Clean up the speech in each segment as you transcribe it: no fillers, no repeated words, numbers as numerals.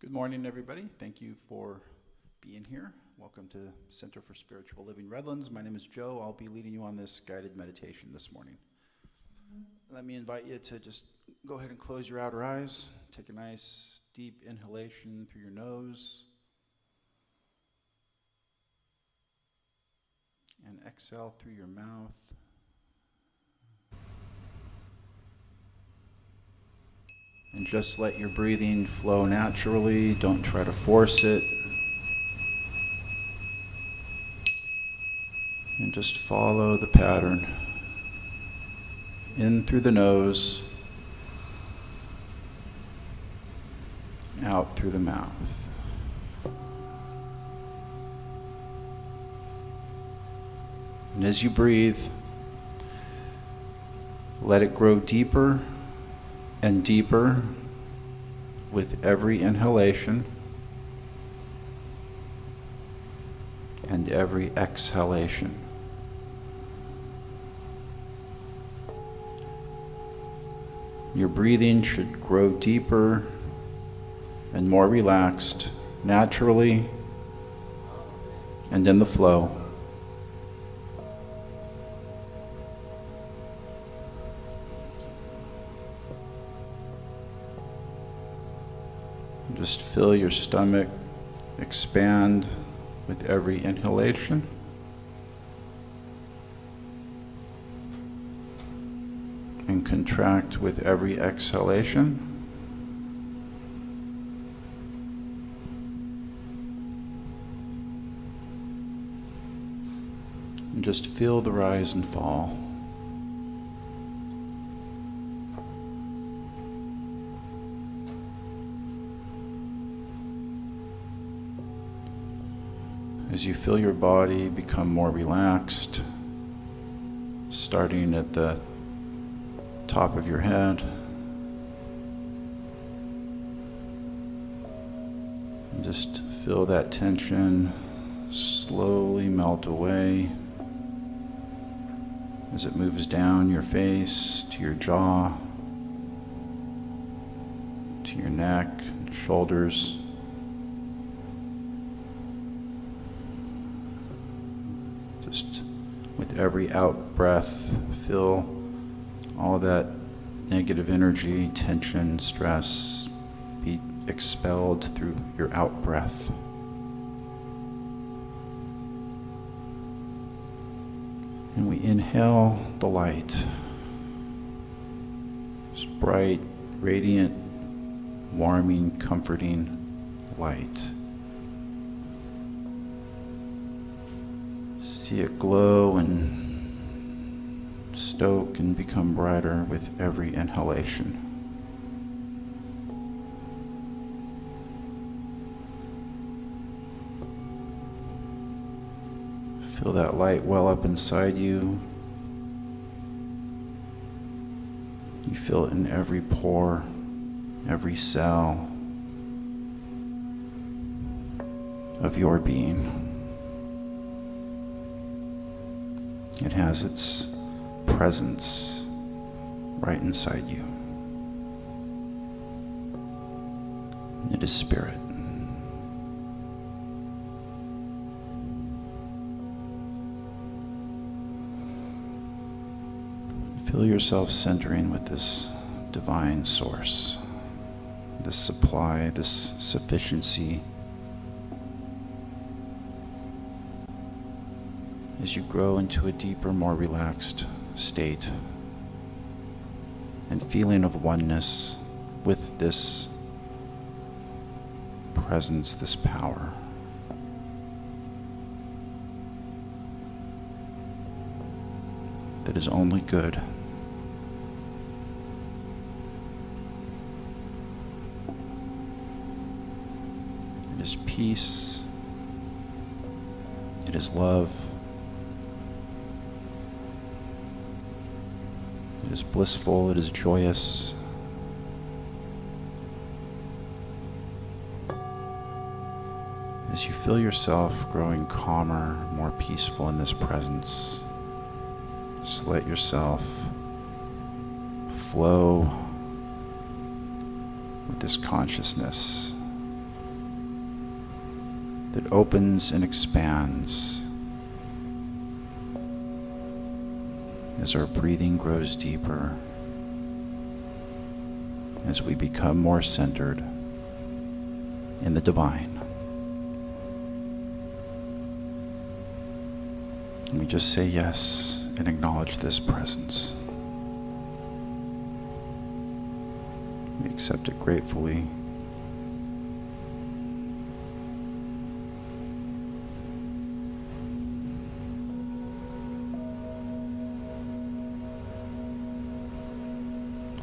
Good morning, everybody. Thank you for being here. Welcome to Center for Spiritual Living Redlands. My name is Joe. I'll be leading you on this guided meditation this morning. Let me invite you to just go ahead and close your outer eyes. Take a nice deep inhalation through your nose. And exhale through your mouth. And just let your breathing flow naturally. Don't try to force it. And just follow the pattern. In through the nose. Out through the mouth. And as you breathe, let it grow deeper and deeper with every inhalation and every exhalation. Your breathing should grow deeper and more relaxed, naturally and in the flow. Just feel your stomach expand with every inhalation. And contract with every exhalation. And just feel the rise and fall. As you feel your body become more relaxed, starting at the top of your head, and just feel that tension slowly melt away as it moves down your face to your jaw, to your neck and shoulders. Just with every out breath, feel all that negative energy, tension, stress be expelled through your out breath. And we inhale the light. This bright, radiant, warming, comforting light. See it glow and stoke and become brighter with every inhalation. Feel that light well up inside you. You feel it in every pore, every cell of your being. It has its presence right inside you. It is spirit. Feel yourself centering with this divine source, this supply, this sufficiency. As you grow into a deeper, more relaxed state and feeling of oneness with this presence, this power. That is only good. It is peace. It is love. It is blissful, it is joyous. As you feel yourself growing calmer, more peaceful in this presence, just let yourself flow with this consciousness that opens and expands as our breathing grows deeper, as we become more centered in the divine. And we just say yes and acknowledge this presence. We accept it gratefully.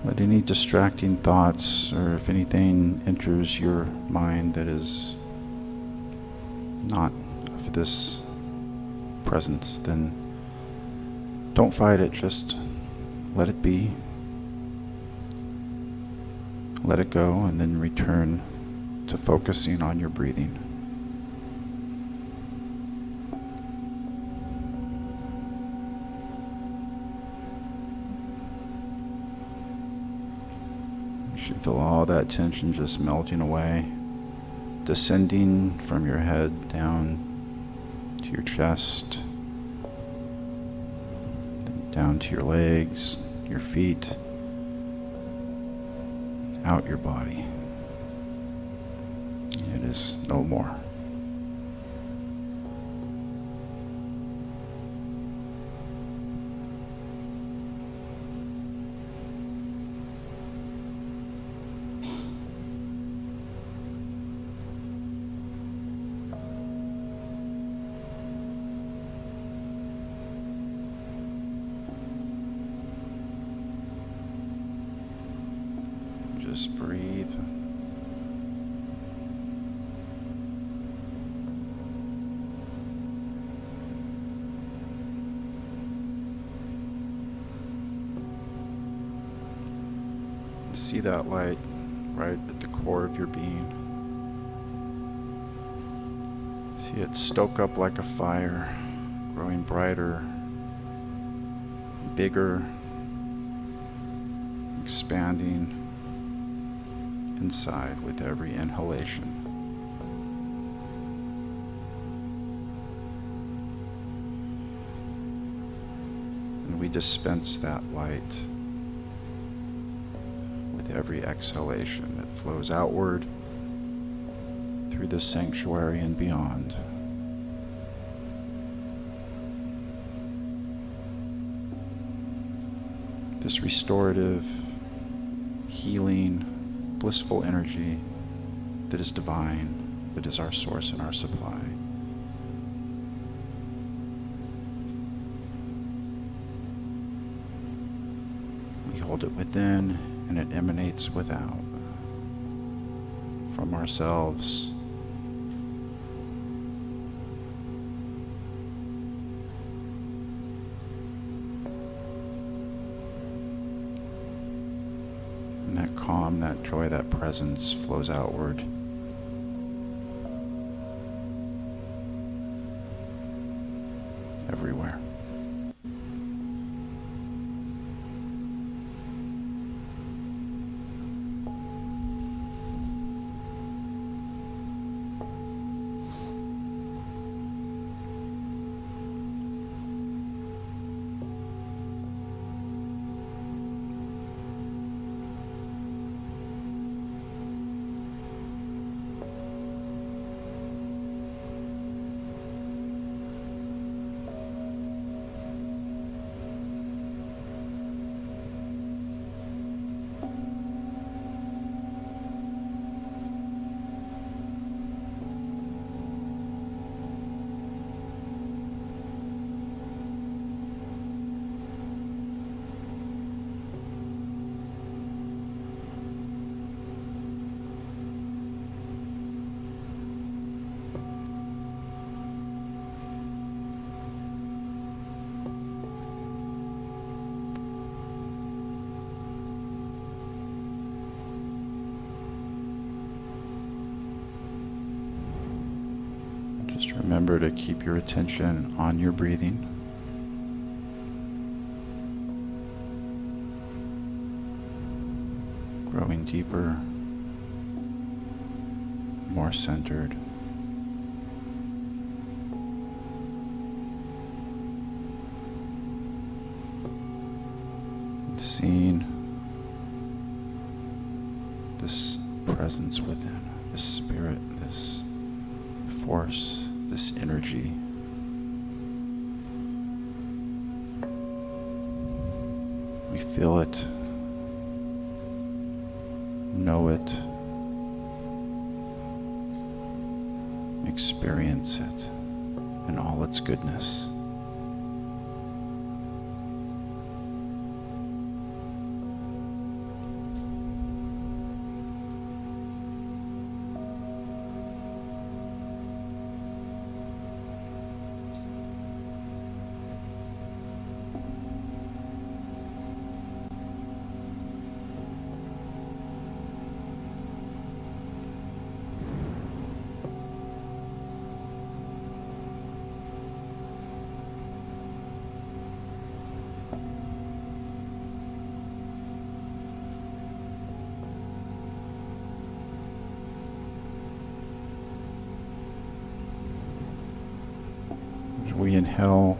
Let any distracting thoughts, or if anything enters your mind that is not of this presence, then don't fight it, just let it be. Let it go, and then return to focusing on your breathing. You should feel all that tension just melting away, descending from your head down to your chest, down to your legs, your feet, out your body. It is no more. Just breathe. See that light right at the core of your being. See it stoke up like a fire, growing brighter, bigger, expanding inside with every inhalation. And we dispense that light with every exhalation that flows outward through the sanctuary and beyond. This restorative, healing, blissful energy that is divine, that is our source and our supply. We hold it within, and it emanates without, from ourselves. And that calm, that joy, that presence flows outward. Everywhere. Just remember to keep your attention on your breathing. Growing deeper, more centered, Seeing this presence within, this spirit, this force, this energy. We feel it, know it, experience it in all its goodness. We inhale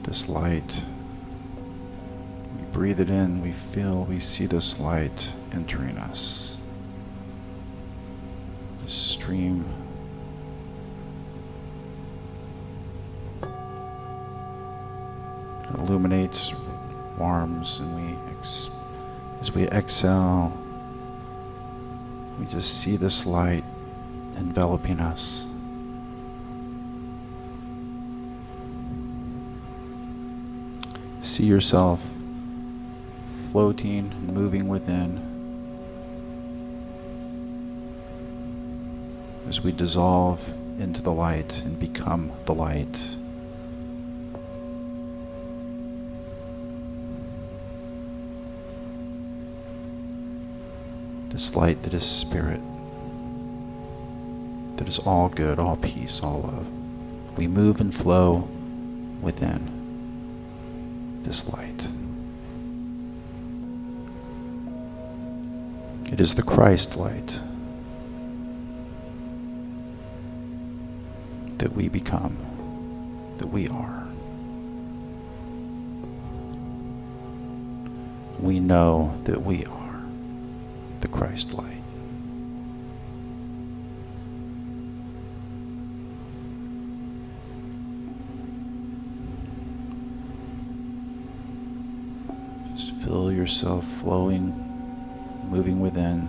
this light, we breathe it in, we see this light entering us. This stream illuminates, warms, and as we exhale, we just see this light enveloping us. See yourself floating and moving within as we dissolve into the light and become the light. This light that is spirit, that is all good, all peace, all love. We move and flow within this light. It is the Christ light that we become, that we are. We know that we are the Christ light. Feel yourself flowing, moving within.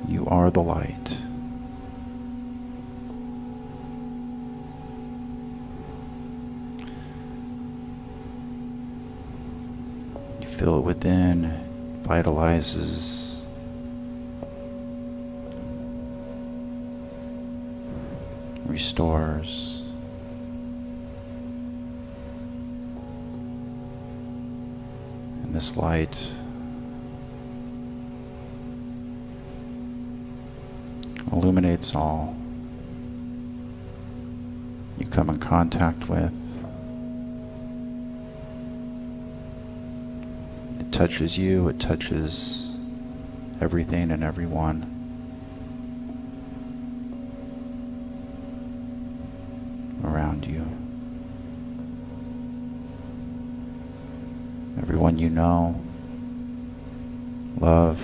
You are the light. You feel it within, it vitalizes. Restores. This light illuminates all you come in contact with. It touches you, it touches everything and everyone. Around you. Everyone you know, love,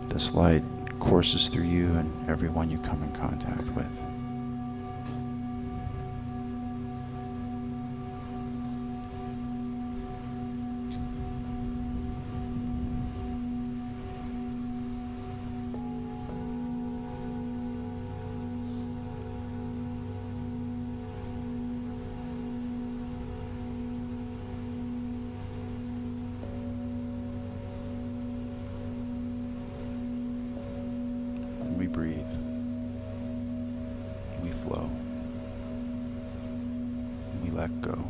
this light courses through you and everyone you come in contact with. We breathe, we flow, we let go.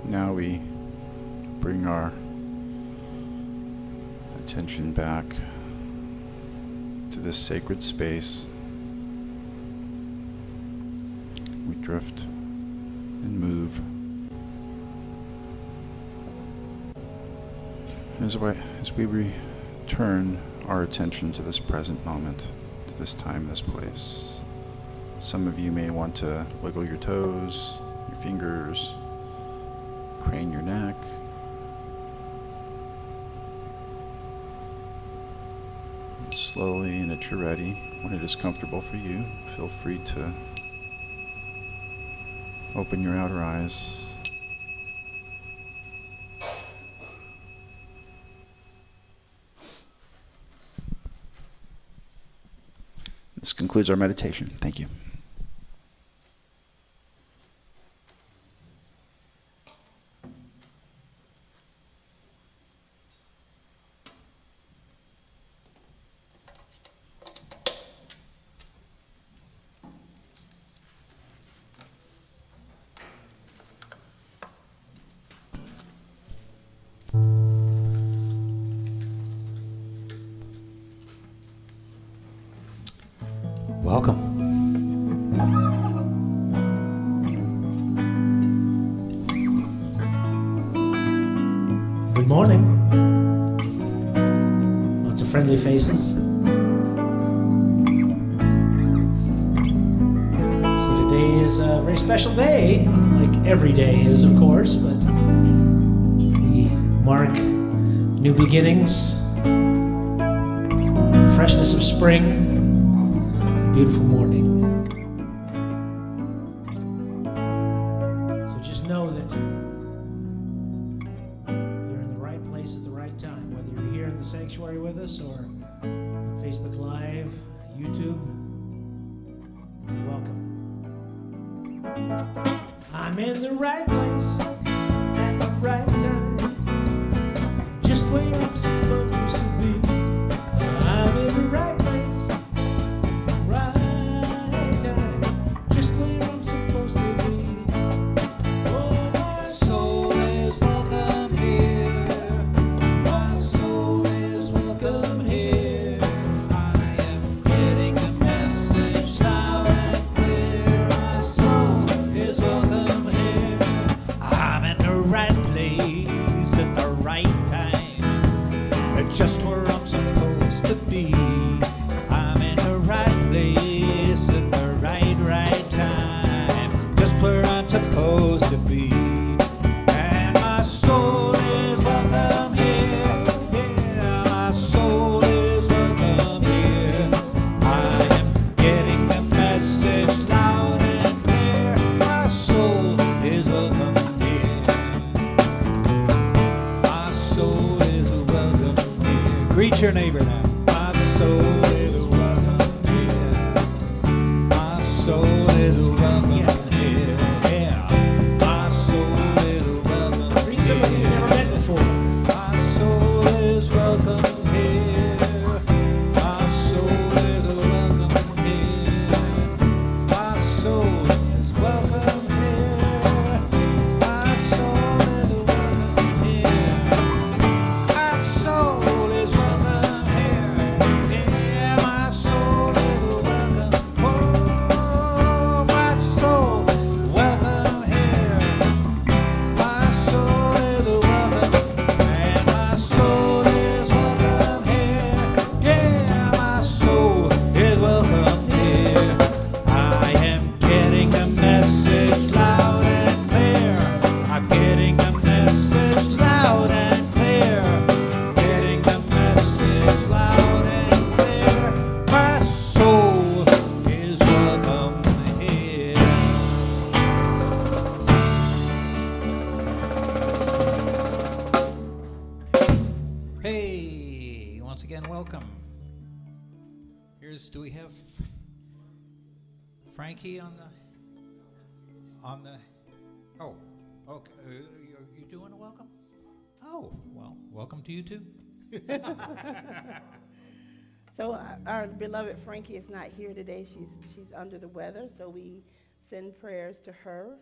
Now we bring our attention back to this sacred space. We drift and move. As we return our attention to this present moment, to this time, this place, some of you may want to wiggle your toes, your fingers, crane your neck. And slowly, and at your ready, when it is comfortable for you, feel free to open your outer eyes. This concludes our meditation. Thank you. Welcome. Good morning. Lots of friendly faces. So today is a very special day, like every day is, of course, but we mark new beginnings, the freshness of spring. Beautiful morning. So just know that you're in the right place at the right time, whether you're here in the sanctuary with us or on Facebook Live, YouTube. Welcome. I'm in the right place at the right time, just where I'm supposed to be. I'm in the right place. Just where I'm supposed to be. I'm in the right place at the right time. Just where I'm supposed to be. And my soul is welcome here. Yeah, my soul is welcome here. I am getting the message loud and clear. My soul is welcome here. My soul is welcome. Greet your neighbor now. My soul is welcome here. My soul is welcome here. Yeah. My soul is welcome. Greet somebody you've never met before. My soul is welcome here. My soul is welcome here. My soul is welcome here. My soul is welcome here. My soul is welcome here. Yeah, my soul is welcome. Oh, my soul welcome here. My soul is welcome, and my soul is welcome here. Yeah, my soul is welcome here. I am getting the message loud and clear. I'm getting the message loud and clear. Getting the message loud and clear. My soul is welcome here. Hey, once again, welcome. Do we have Frankie on the, oh, okay, are you doing a welcome? Oh, well, welcome to you too. So our beloved Frankie is not here today. She's under the weather, so we send prayers to her.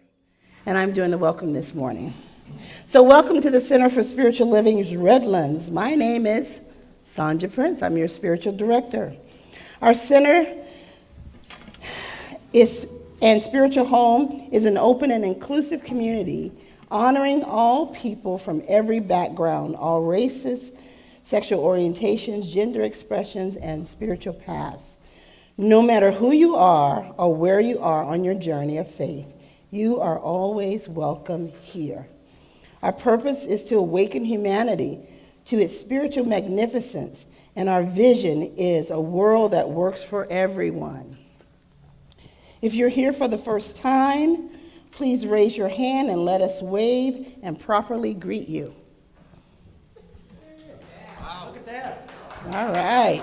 and I'm doing the welcome this morning. So welcome to the Center for Spiritual Living's Redlands. My name is Sonja Prince. I'm your spiritual director. Our center and spiritual home is an open and inclusive community honoring all people from every background, all races, sexual orientations, gender expressions, and spiritual paths. No matter who you are or where you are on your journey of faith, you are always welcome here. Our purpose is to awaken humanity to its spiritual magnificence, and our vision is a world that works for everyone. If you're here for the first time, please raise your hand and let us wave and properly greet you. Wow, look at that. All right.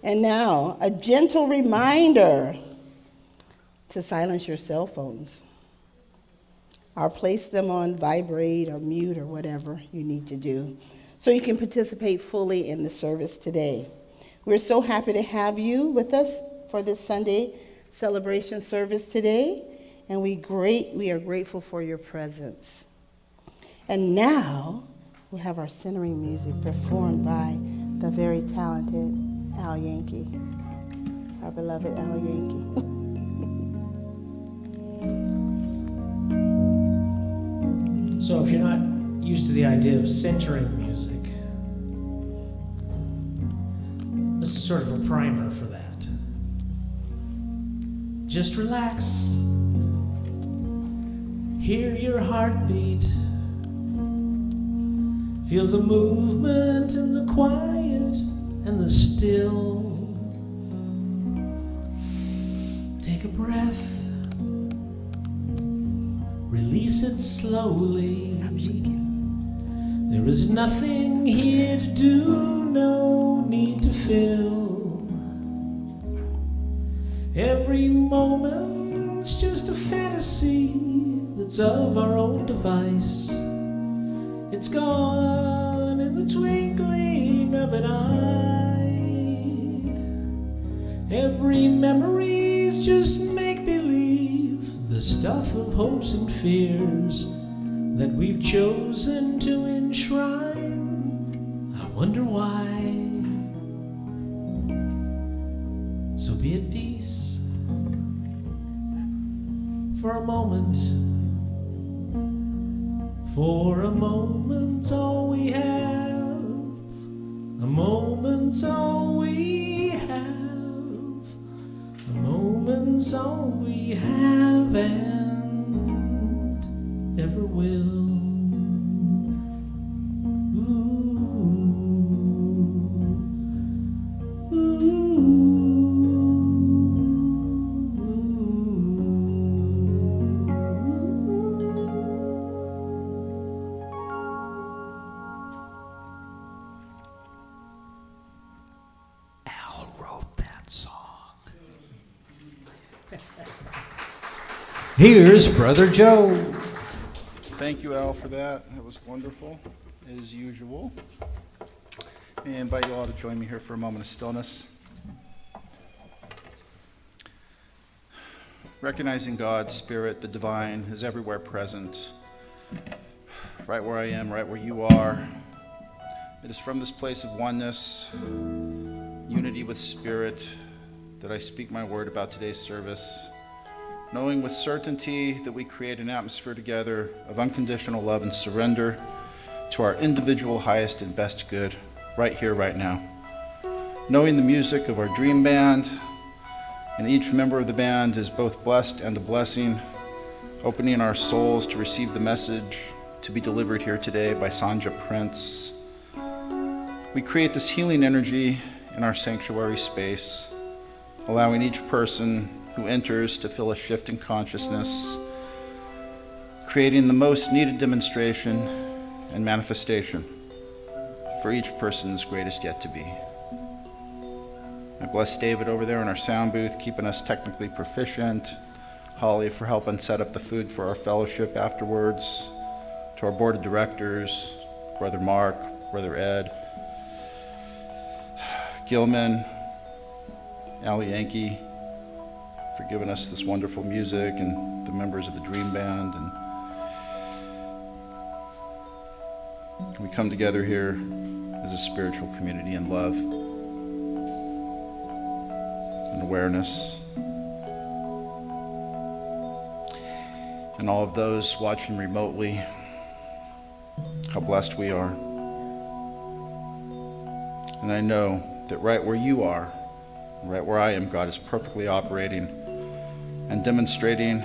And now, a gentle reminder to silence your cell phones or place them on vibrate or mute or whatever you need to do so you can participate fully in the service today. We're so happy to have you with us for this Sunday celebration service today, and we are grateful for your presence. And now, we'll have our centering music performed by the very talented Al Yankee, our beloved Al Yankee. So if you're not used to the idea of centering music, this is sort of a primer for that. Just relax. Hear your heartbeat. Feel the movement and the quiet and the still. Take a breath. Release it slowly. Stop shaking. There is nothing here to do, no need to fill. Every moment's just a fantasy that's of our own device. It's gone in the twinkling of an eye. Every memory's just make-believe, the stuff of hopes and fears that we've chosen to enshrine. I wonder why. So be at peace for a moment. For a moment's all we have. A moment's all we have. A moment's all we have and ever will. Here's Brother Joe. Thank you, Al, for that. That was wonderful, as usual. I invite you all to join me here for a moment of stillness. Recognizing God, Spirit, the divine is everywhere present, right where I am, right where you are. It is from this place of oneness, unity with Spirit, that I speak my word about today's service, knowing with certainty that we create an atmosphere together of unconditional love and surrender to our individual highest and best good, right here, right now. Knowing the music of our dream band, and each member of the band is both blessed and a blessing, opening our souls to receive the message to be delivered here today by Sonja Prince. We create this healing energy in our sanctuary space, allowing each person who enters to feel a shift in consciousness, creating the most needed demonstration and manifestation for each person's greatest yet to be. I bless David over there in our sound booth, keeping us technically proficient. Holly for helping set up the food for our fellowship afterwards. To our board of directors, Brother Mark, Brother Ed, Gilman, Ali Yankee, for giving us this wonderful music and the members of the Dream Band. And we come together here as a spiritual community in love and awareness. And all of those watching remotely, how blessed we are. And I know that right where you are, right where I am, God is perfectly operating and demonstrating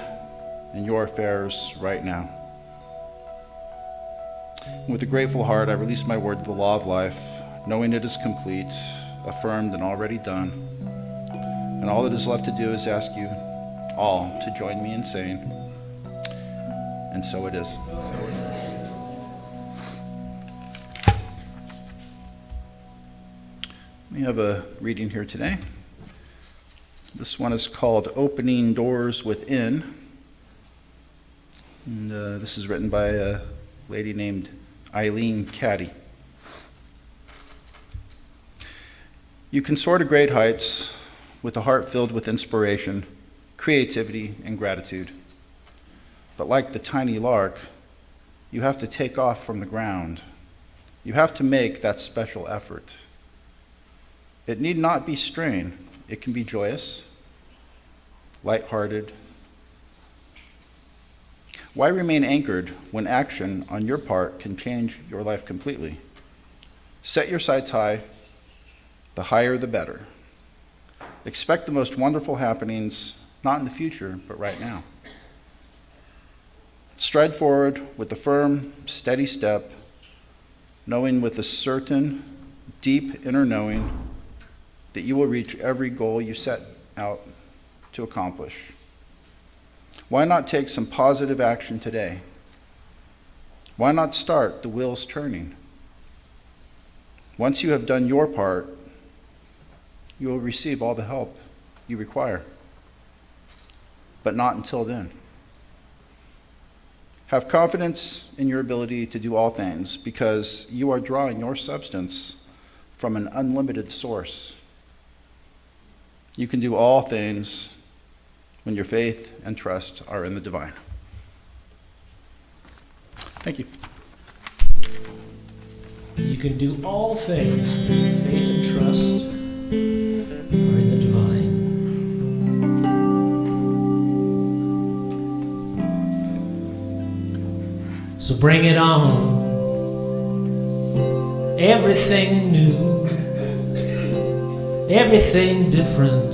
in your affairs right now. With a grateful heart, I release my word to the law of life, knowing it is complete, affirmed, and already done. And all that is left to do is ask you all to join me in saying, and so it is. We have a reading here today. This one is called Opening Doors Within. And this is written by a lady named Eileen Caddy. You can soar to great heights with a heart filled with inspiration, creativity, and gratitude. But like the tiny lark, you have to take off from the ground. You have to make that special effort. It need not be strain. It can be joyous, lighthearted. Why remain anchored when action on your part can change your life completely? Set your sights high. The higher, the better. Expect the most wonderful happenings, not in the future, but right now. Stride forward with a firm, steady step, knowing with a certain, deep inner knowing that you will reach every goal you set out to accomplish. Why not take some positive action today? Why not start the wheels turning? Once you have done your part, you will receive all the help you require, but not until then. Have confidence in your ability to do all things because you are drawing your substance from an unlimited source. You can do all things when your faith and trust are in the divine. Thank you. You can do all things when your faith and trust are in the divine. So bring it on. Everything new, everything different,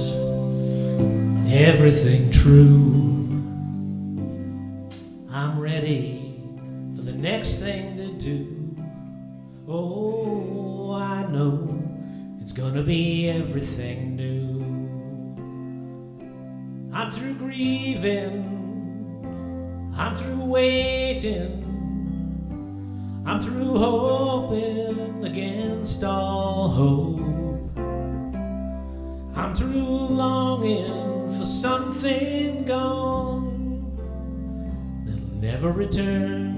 everything true. I'm ready for the next thing to do. Oh, I know it's gonna be everything new. I'm through grieving, I'm through waiting, I'm through hoping against all hope. I'm through longing for something gone that'll never return.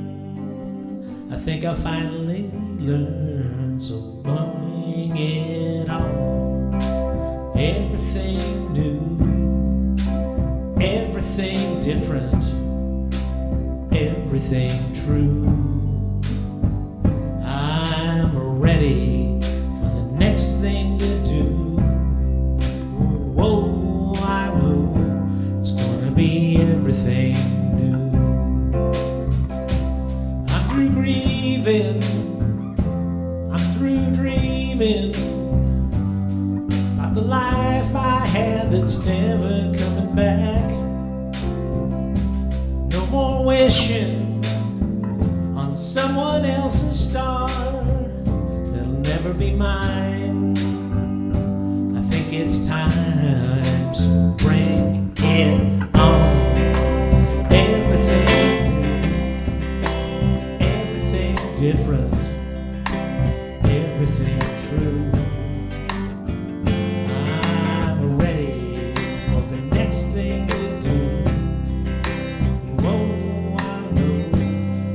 I think I finally learned, so bring it on. Everything new, everything different, everything true. I'm ready for the next thing to do. Whoa, I know it's gonna be everything new. I'm through grieving, I'm through dreaming about the life I had that's never coming back. No more wishing on someone else's star that'll never be mine. I think it's time, so bring it on. Everything new, everything different, everything true. I'm ready for the next thing to do. Whoa, I know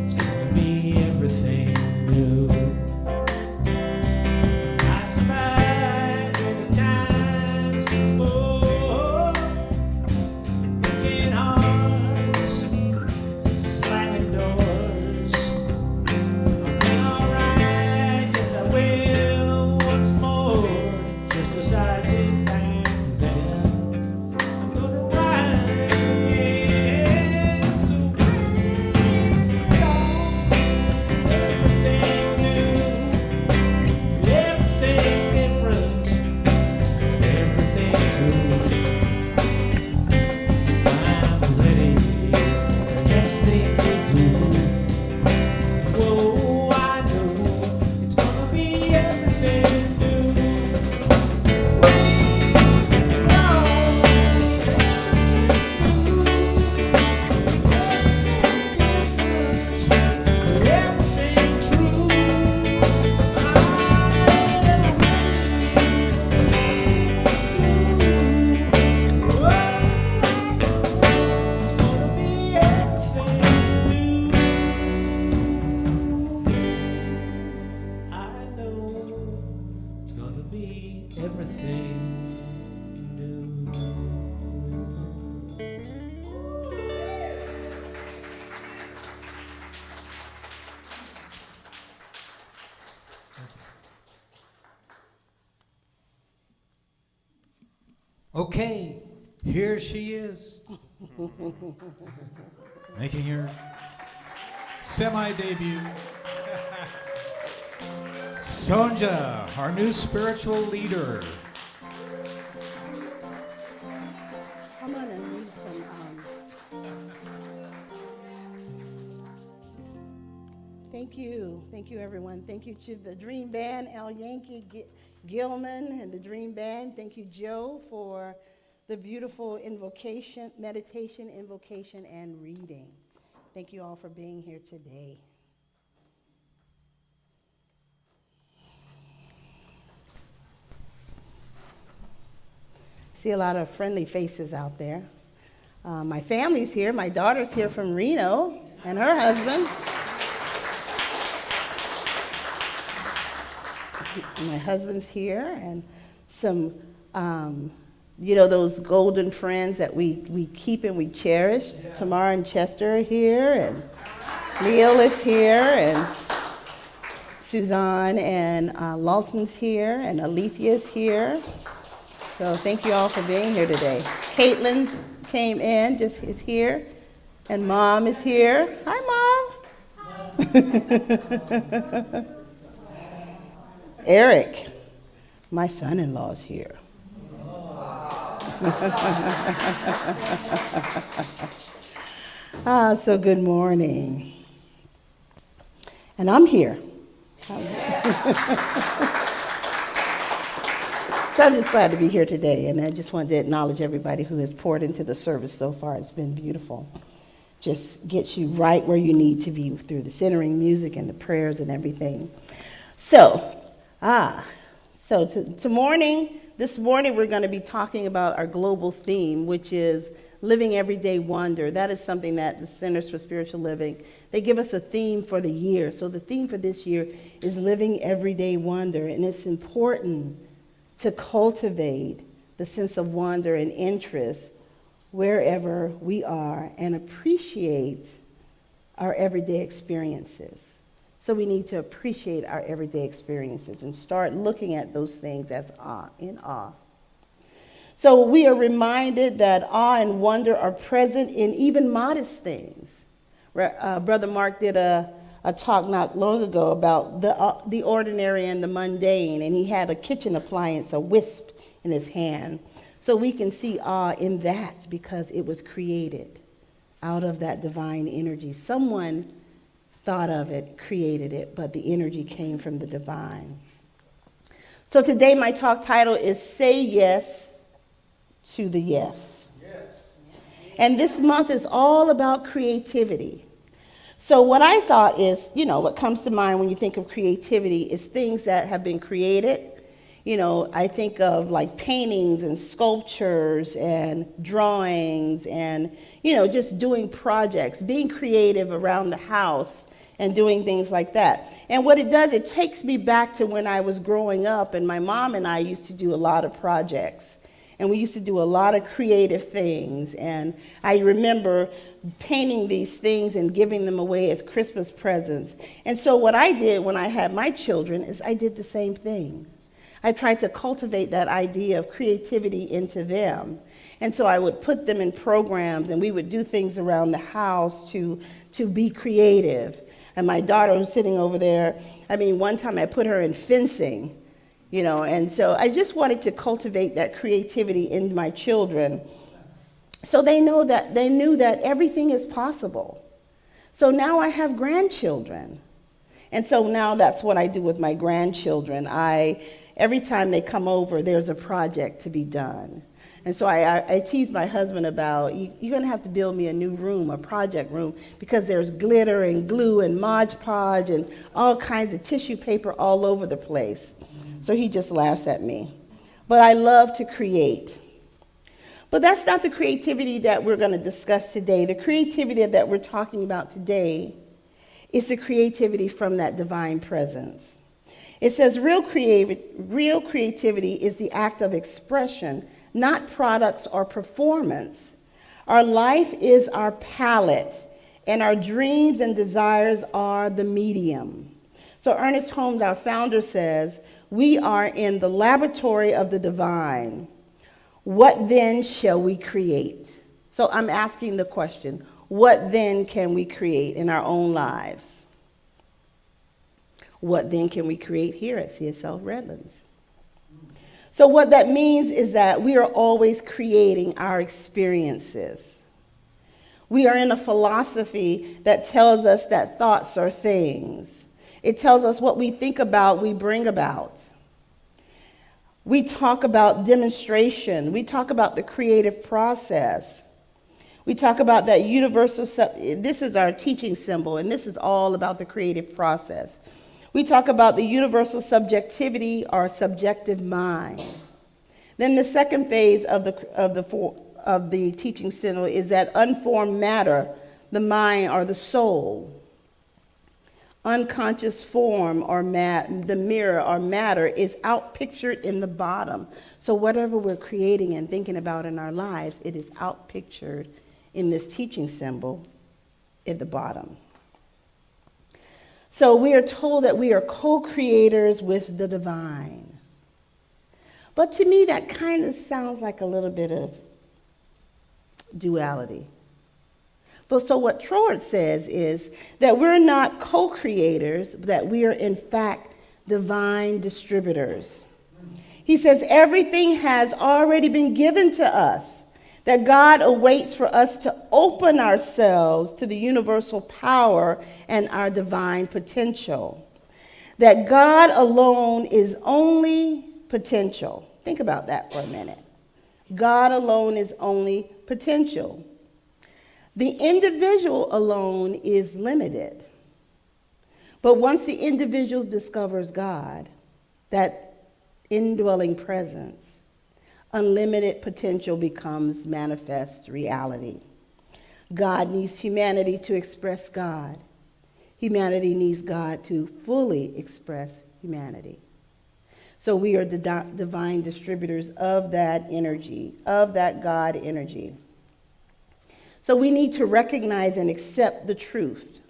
it's gonna be everything new. I survived many times before. everything new. Okay, here she is, making her semi-debut. Sonja, our new spiritual leader. I'm gonna need some, Thank you everyone. Thank you to the Dream Band, Al Yankee Gilman and the Dream Band. Thank you, Joe, for the beautiful invocation, meditation, invocation, and reading. Thank you all for being here today. See a lot of friendly faces out there. My family's here. My daughter's here from Reno, and her husband. And my husband's here, and some, those golden friends that we keep and we cherish. Yeah. Tamara and Chester are here, and Neil is here, and Suzanne and Lawton's here, and Alethea's here. So thank you all for being here today. Caitlin's came in, is here, and Mom is here. Hi, Mom. Eric, my son-in-law, is here. So good morning. And I'm here. So I'm just glad to be here today, and I just wanted to acknowledge everybody who has poured into the service so far. It's been beautiful. Just gets you right where you need to be through the centering music and the prayers and everything. This morning we're going to be talking about our global theme, which is living everyday wonder. That is something that the Centers for Spiritual Living, they give us a theme for the year. So the theme for this year is living everyday wonder, and it's important to cultivate the sense of wonder and interest wherever we are and appreciate our everyday experiences. So we need to appreciate our everyday experiences and start looking at those things as in awe. So we are reminded that awe and wonder are present in even modest things. Brother Mark did a talk not long ago about the ordinary and the mundane, and he had a kitchen appliance, a wisp, in his hand. So we can see awe in that because it was created out of that divine energy. Someone thought of it, created it, but the energy came from the divine. So today my talk title is Say Yes to the Yes. Yes. And this month is all about creativity. So what I thought is, what comes to mind when you think of creativity is things that have been created. I think of like paintings and sculptures and drawings and, just doing projects, being creative around the house and doing things like that. And what it does, it takes me back to when I was growing up, and my mom and I used to do a lot of projects. And we used to do a lot of creative things. And I remember painting these things and giving them away as Christmas presents. And so what I did when I had my children is I did the same thing. I tried to cultivate that idea of creativity into them. And so I would put them in programs, and we would do things around the house to be creative. And my daughter was sitting over there. One time I put her in fencing. And so I just wanted to cultivate that creativity in my children so they knew that everything is possible. So now I have grandchildren. And so now that's what I do with my grandchildren. Every time they come over, there's a project to be done. And so I tease my husband about, you're going to have to build me a new room, a project room, because there's glitter and glue and Mod Podge and all kinds of tissue paper all over the place. So he just laughs at me. But I love to create. But that's not the creativity that we're going to discuss today. The creativity that we're talking about today is the creativity from that divine presence. It says real creativity is the act of expression, not products or performance. Our life is our palette, and our dreams and desires are the medium. So Ernest Holmes, our founder, says, we are in the laboratory of the divine. What then shall we create? So I'm asking the question, what then can we create in our own lives? What then can we create here at CSL Redlands? So what that means is that we are always creating our experiences. We are in a philosophy that tells us that thoughts are things. It tells us what we think about, we bring about. We talk about demonstration. We talk about the creative process. We talk about that universal, this is our teaching symbol, and this is all about the creative process. We talk about the universal subjectivity or subjective mind. Then the second phase of the teaching symbol is that unformed matter, the mind or the soul. Unconscious form or the mirror or matter is outpictured in the bottom. So whatever we're creating and thinking about in our lives, it is outpictured in this teaching symbol at the bottom. So we are told that we are co-creators with the divine. But to me, that kind of sounds like a little bit of duality. But so what Troard says is that we're not co-creators, that we are in fact divine distributors. He says everything has already been given to us, that God awaits for us to open ourselves to the universal power and our divine potential. That God alone is only potential. Think about that for a minute. God alone is only potential. The individual alone is limited. But once the individual discovers God, that indwelling presence, unlimited potential becomes manifest reality. God needs humanity to express God. Humanity needs God to fully express humanity. So we are the divine distributors of that energy, of that God energy. So we need to recognize and accept the truth.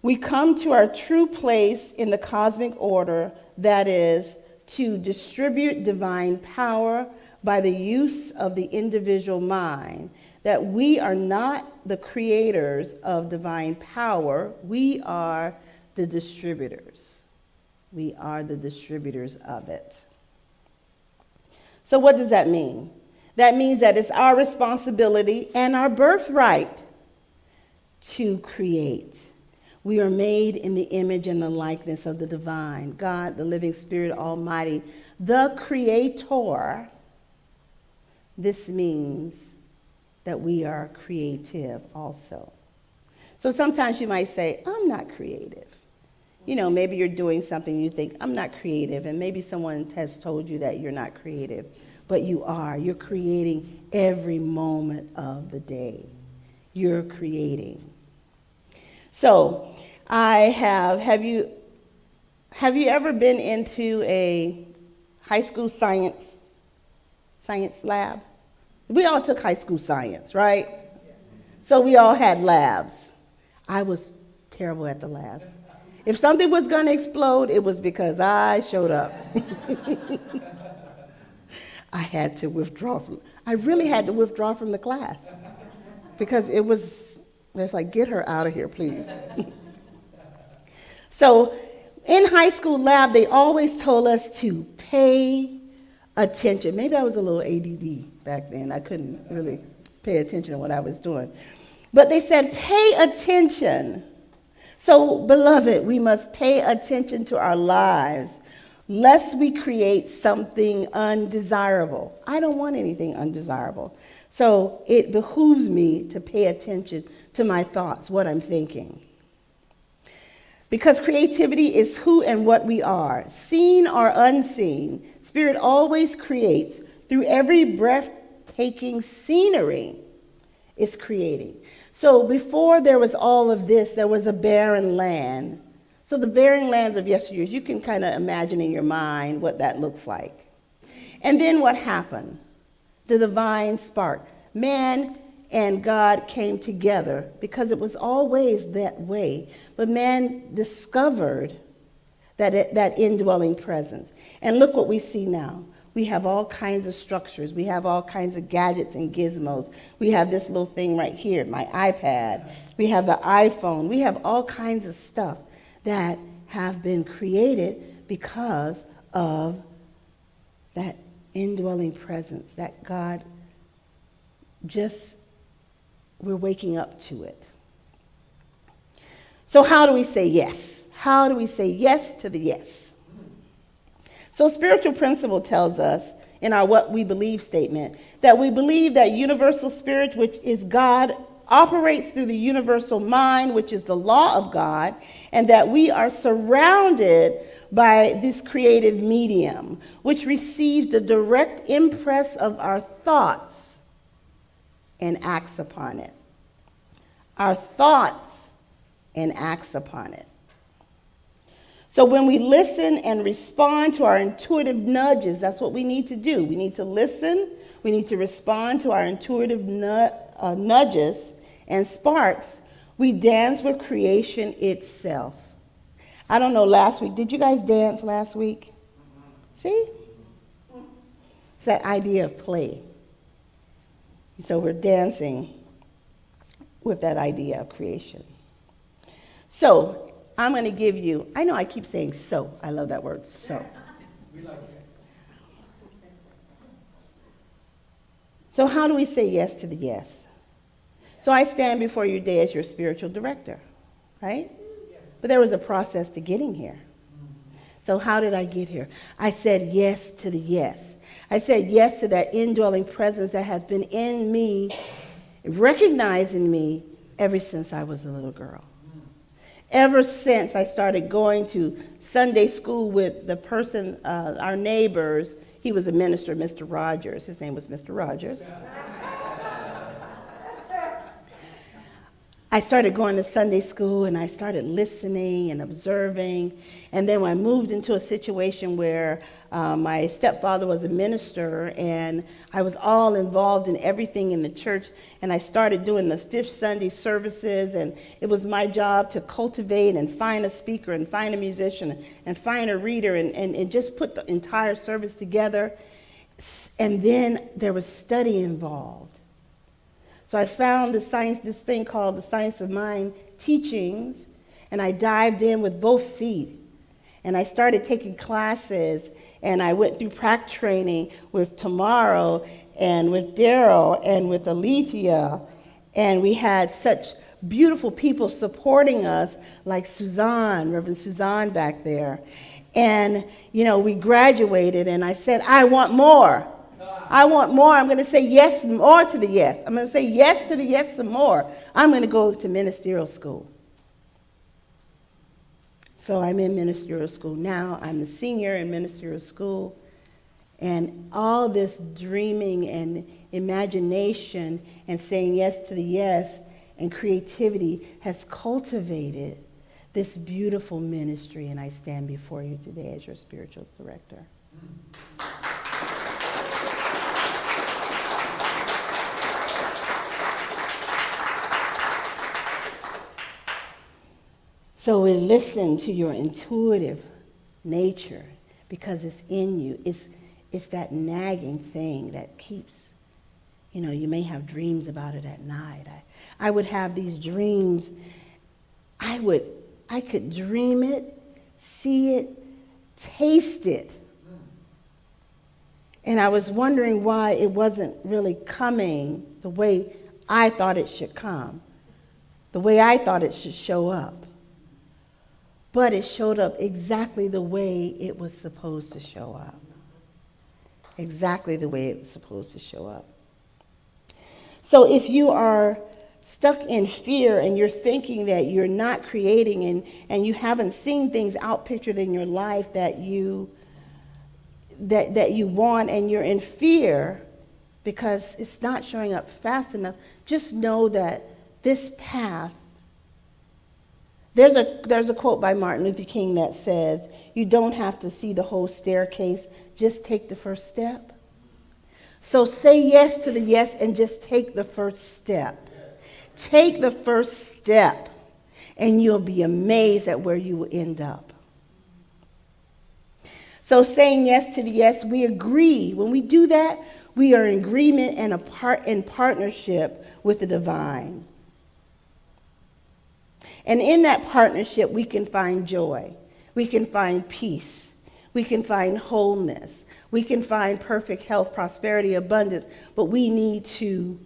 We come to our true place in the cosmic order, that is, to distribute divine power by the use of the individual mind, that we are not the creators of divine power, we are the distributors. We are the distributors of it. So what does that mean? That means that it's our responsibility and our birthright to create. We are made in the image and the likeness of the divine, God, the living Spirit Almighty, the Creator. This means that we are creative also. So sometimes you might say, I'm not creative. You know, maybe you're doing something you think, I'm not creative, and maybe someone has told you that you're not creative, but you are. You're creating every moment of the day. You're creating. So have you ever been into a high school science lab? We all took high school science, right? So we all had labs. I was terrible at the labs. If something was going to explode, it was because I showed up. I really had to withdraw from the class because it was like, get her out of here, please. So in high school lab, they always told us to pay attention. Maybe I was a little ADD back then. I couldn't really pay attention to what I was doing. But they said, pay attention. So, beloved, we must pay attention to our lives, lest we create something undesirable. I don't want anything undesirable. So it behooves me to pay attention to my thoughts, what I'm thinking. Because creativity is who and what we are, seen or unseen. Spirit always creates. Through every breathtaking scenery, it's creating. So before there was all of this, there was a barren land. So the barren lands of yesteryears, you can kind of imagine in your mind what that looks like. And then what happened? The divine spark. Man and God came together because it was always that way. But man discovered that indwelling presence. And look what we see now. We have all kinds of structures. We have all kinds of gadgets and gizmos. We have this little thing right here, my iPad. We have the iPhone. We have all kinds of stuff that have been created because of that indwelling presence, that God just, we're waking up to it. So how do we say yes? How do we say yes to the yes? So spiritual principle tells us in our what we believe statement that we believe that universal spirit, which is God, operates through the universal mind, which is the law of God, and that we are surrounded by this creative medium, which receives the direct impress of our thoughts and acts upon it. Our thoughts and acts upon it. So when we listen and respond to our intuitive nudges, that's what we need to do. We need to listen. We need to respond to our intuitive nudges and sparks. We dance with creation itself. I don't know, last week, did you guys dance last week? See? It's that idea of play. So we're dancing with that idea of creation. So I'm going to give you, I know I keep saying so. I love that word, so. We like that. So how do we say yes to the yes? So I stand before you today as your spiritual director, right? Yes. But there was a process to getting here. So how did I get here? I said yes to the yes. I said yes to that indwelling presence that has been in me, recognizing me ever since I was a little girl. Ever since I started going to Sunday school with the person, our neighbors, he was a minister, Mr. Rogers. His name was Mr. Rogers. I started going to Sunday school and I started listening and observing. And then I moved into a situation where my stepfather was a minister and I was all involved in everything in the church. And I started doing the fifth Sunday services, and it was my job to cultivate and find a speaker and find a musician and find a reader and just put the entire service together. And then there was study involved. So I found this thing called the Science of Mind teachings, and I dived in with both feet. And I started taking classes, and I went through prac training with Tomorrow and with Daryl and with Alethea. And we had such beautiful people supporting us, like Suzanne, Reverend Suzanne back there. And, you know, we graduated, and I said, I want more. I want more. I'm going to say yes more to the yes. I'm going to say yes to the yes some more. I'm going to go to ministerial school. So I'm in ministerial school now. I'm a senior in ministerial school. And all this dreaming and imagination and saying yes to the yes and creativity has cultivated this beautiful ministry. And I stand before you today as your spiritual director. So we listen to your intuitive nature because it's in you. It's that nagging thing that keeps, you may have dreams about it at night. I would have these dreams. I could dream it, see it, taste it. And I was wondering why it wasn't really coming the way I thought it should come, the way I thought it should show up. But it showed up exactly the way it was supposed to show up. Exactly the way it was supposed to show up. So if you are stuck in fear and you're thinking that you're not creating and you haven't seen things outpictured in your life that you want, and you're in fear because it's not showing up fast enough, just know that this path There's a quote by Martin Luther King that says, you don't have to see the whole staircase, just take the first step. So say yes to the yes and just take the first step. Take the first step, and you'll be amazed at where you will end up. So saying yes to the yes, we agree. When we do that, we are in agreement and in partnership with the divine. And in that partnership, we can find joy. We can find peace. We can find wholeness. We can find perfect health, prosperity, abundance. But we need to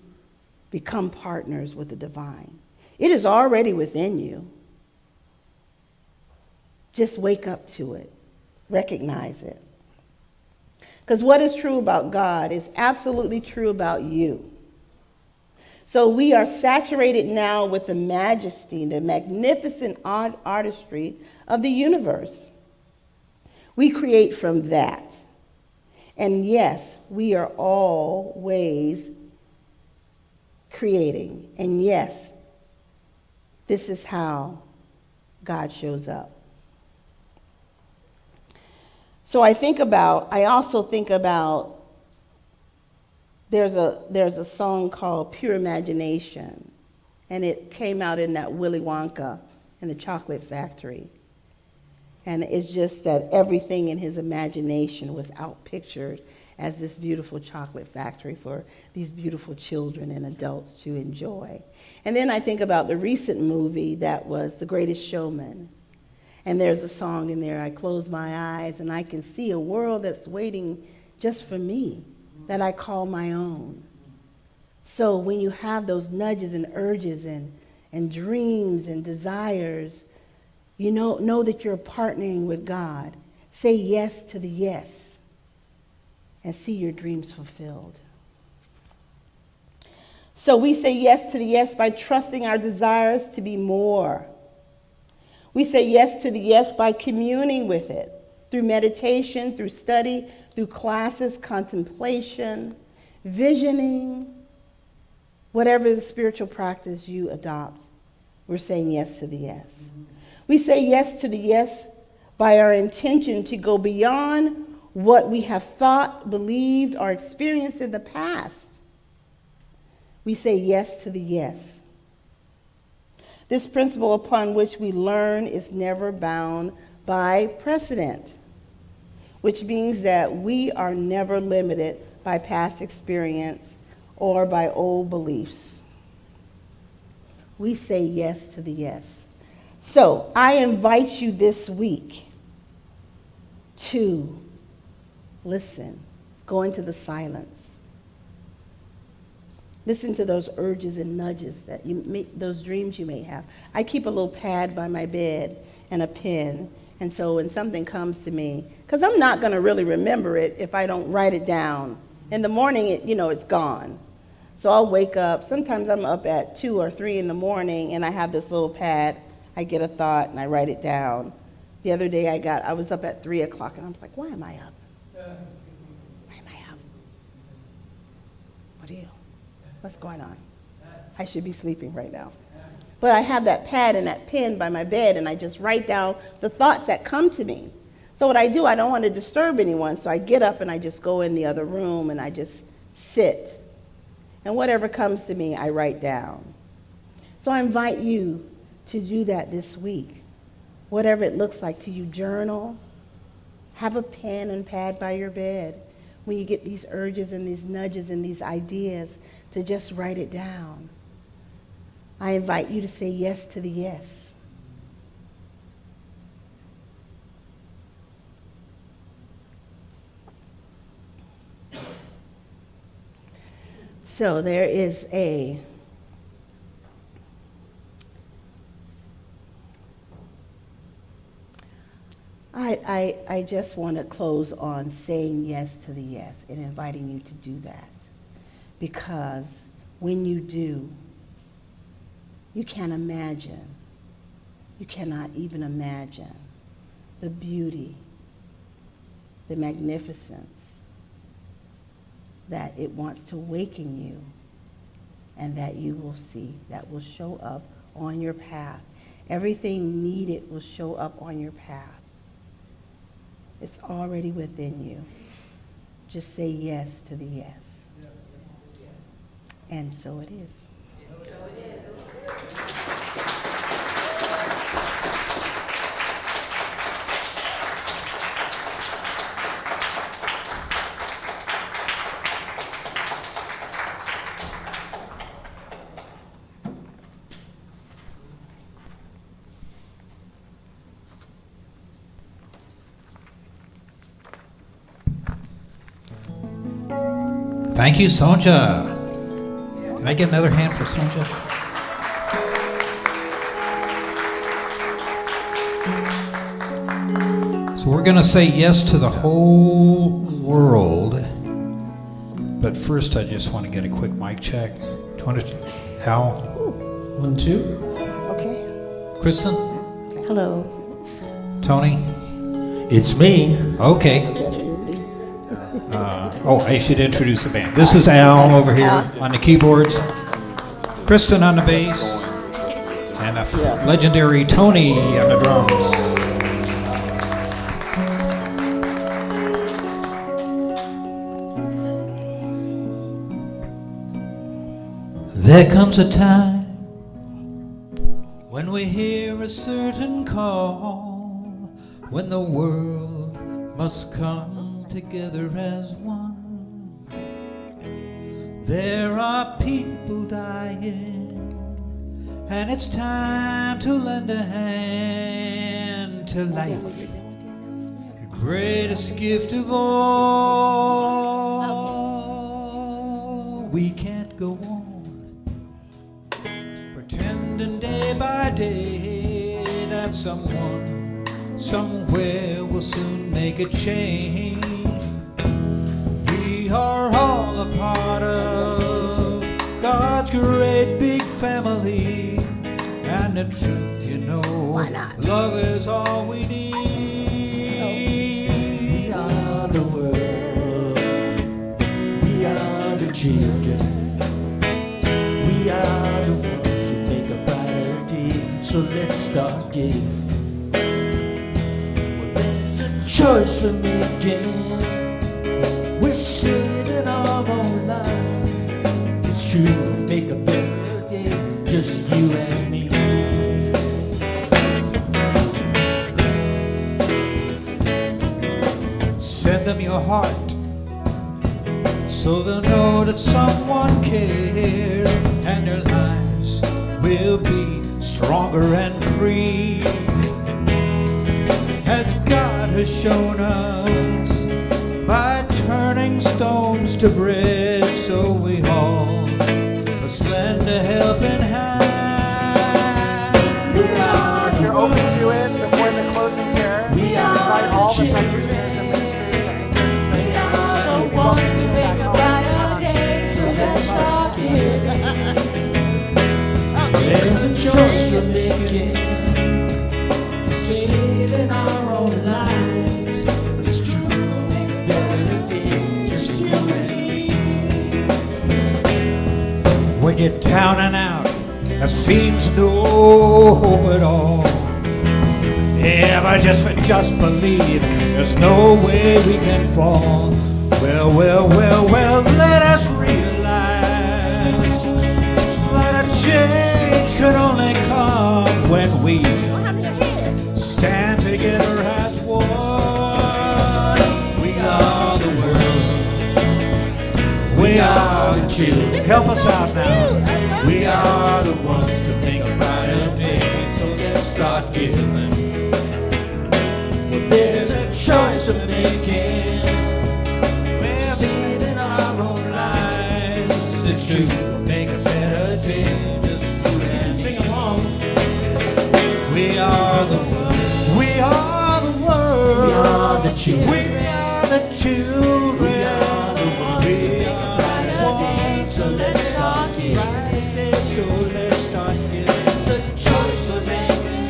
become partners with the divine. It is already within you. Just wake up to it. Recognize it. Because what is true about God is absolutely true about you. So we are saturated now with the majesty, the magnificent artistry of the universe. We create from that. And yes, we are always creating. And yes, this is how God shows up. So I also think about, there's a song called Pure Imagination, and it came out in that Willy Wonka and the Chocolate Factory. And it's just that everything in his imagination was outpictured as this beautiful chocolate factory for these beautiful children and adults to enjoy. And then I think about the recent movie that was The Greatest Showman. And there's a song in there, I close my eyes and I can see a world that's waiting just for me, that I call my own. So when you have those nudges and urges and dreams and desires, you know that you're partnering with God. Say yes to the yes and see your dreams fulfilled. So we say yes to the yes by trusting our desires to be more. We say yes to the yes by communing with it through meditation, through study, through classes, contemplation, visioning, whatever the spiritual practice you adopt. We're saying yes to the yes. We say yes to the yes by our intention to go beyond what we have thought, believed, or experienced in the past. We say yes to the yes. This principle upon which we learn is never bound by precedent, which means that we are never limited by past experience or by old beliefs. We say yes to the yes. So I invite you this week to listen, go into the silence. Listen to those urges and nudges that those dreams you may have. I keep a little pad by my bed and a pen. And so when something comes to me, because I'm not going to really remember it if I don't write it down. In the morning, it's gone. So I'll wake up. Sometimes I'm up at 2 or 3 in the morning, and I have this little pad. I get a thought, and I write it down. The other day I was up at 3 o'clock, and I was like, why am I up? Why am I up? What's going on? I should be sleeping right now. But I have that pad and that pen by my bed, and I just write down the thoughts that come to me. So what I do, I don't want to disturb anyone, so I get up and I just go in the other room and I just sit. And whatever comes to me, I write down. So I invite you to do that this week. Whatever it looks like to you, journal. Have a pen and pad by your bed. When you get these urges and these nudges and these ideas, to just write it down. I invite you to say yes to the yes. So there is I just want to close on saying yes to the yes and inviting you to do that. Because when you do, you can't imagine, you cannot even imagine the beauty, the magnificence that it wants to awaken you and that you will see, that will show up on your path. Everything needed will show up on your path. It's already within you. Just say yes to the yes. And so it is. Thank you, Sonja. Can I get another hand for Sonja? So we're going to say yes to the whole world. But first, I just want to get a quick mic check. Do you want to, Al? 1, 2. Okay. Kristen? Hello. Tony? It's me. Okay. I should introduce the band. This is Al over here on the keyboards, Kristen on the bass, and a legendary Tony on the drums. There comes a time when we hear a certain call, when the world must come together as one. There are people dying, and it's time to lend a hand to life, the greatest gift of all. We can't go on pretending day by day that someone somewhere will soon make a change. We are all a part of God's great big family, and the truth, you know, love is all we need. We are the world. We are the children. We are the ones who make a brighter day. So let's start giving. Well, there's a choice we're making. We're saving our own lives. It's true, make a better day, just you and me. Send them your heart, so they'll know that someone cares, and their lives will be stronger and free, as God has shown us by turning stones to bread. So we all must lend a helping hand. If you're open to it before the closing prayer, we invite all the practitioners and ministers and angels. We are the ones who make a brighter day, so let's start giving. There's a choice we're making, saving our own lives. It's true, make a better day, just you and me. When you're down and out, there seems no hope at all. Yeah, but just believe there's no way we can fall. Well, let us realize that a change could only come when we stand together as one. We are the world. We are the children. Help us out now. We are the ones to make a brighter day, so let's start giving. Well, there's a choice we're making, saving our own lives. It's true, make a better day, just you and sing along. We are the world. We are the world. We are the children. We are the children. We are the ones who make a brighter day, so let's start giving. So let's start giving. There's a choice we're making,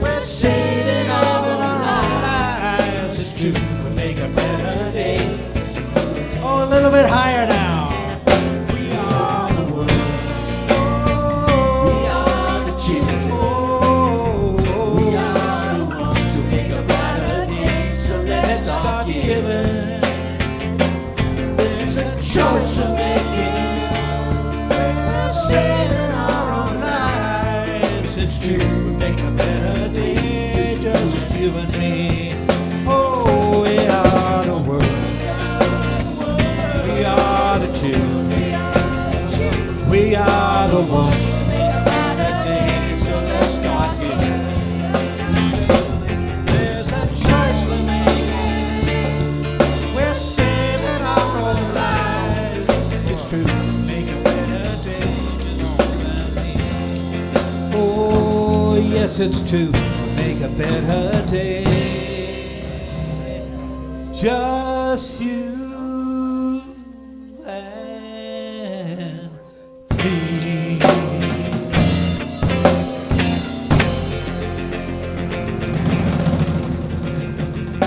we're saving our own lives. It's true, we make a better day. Oh, a little bit higher now. We are the world. We are the children. message to make a better day. Just you and me.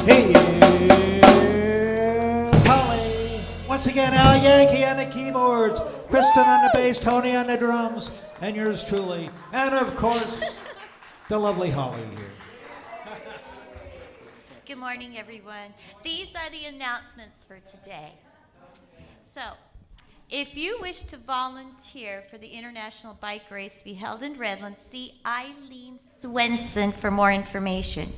Here's Holly. Once again, Al Yankee on the keyboards, Kristen on the bass, Tony on the drums, and yours truly. And of course, the lovely Holly here. Good morning, everyone. These are the announcements for today. So, if you wish to volunteer for the International Bike Race to be held in Redlands, see Eileen Swenson for more information.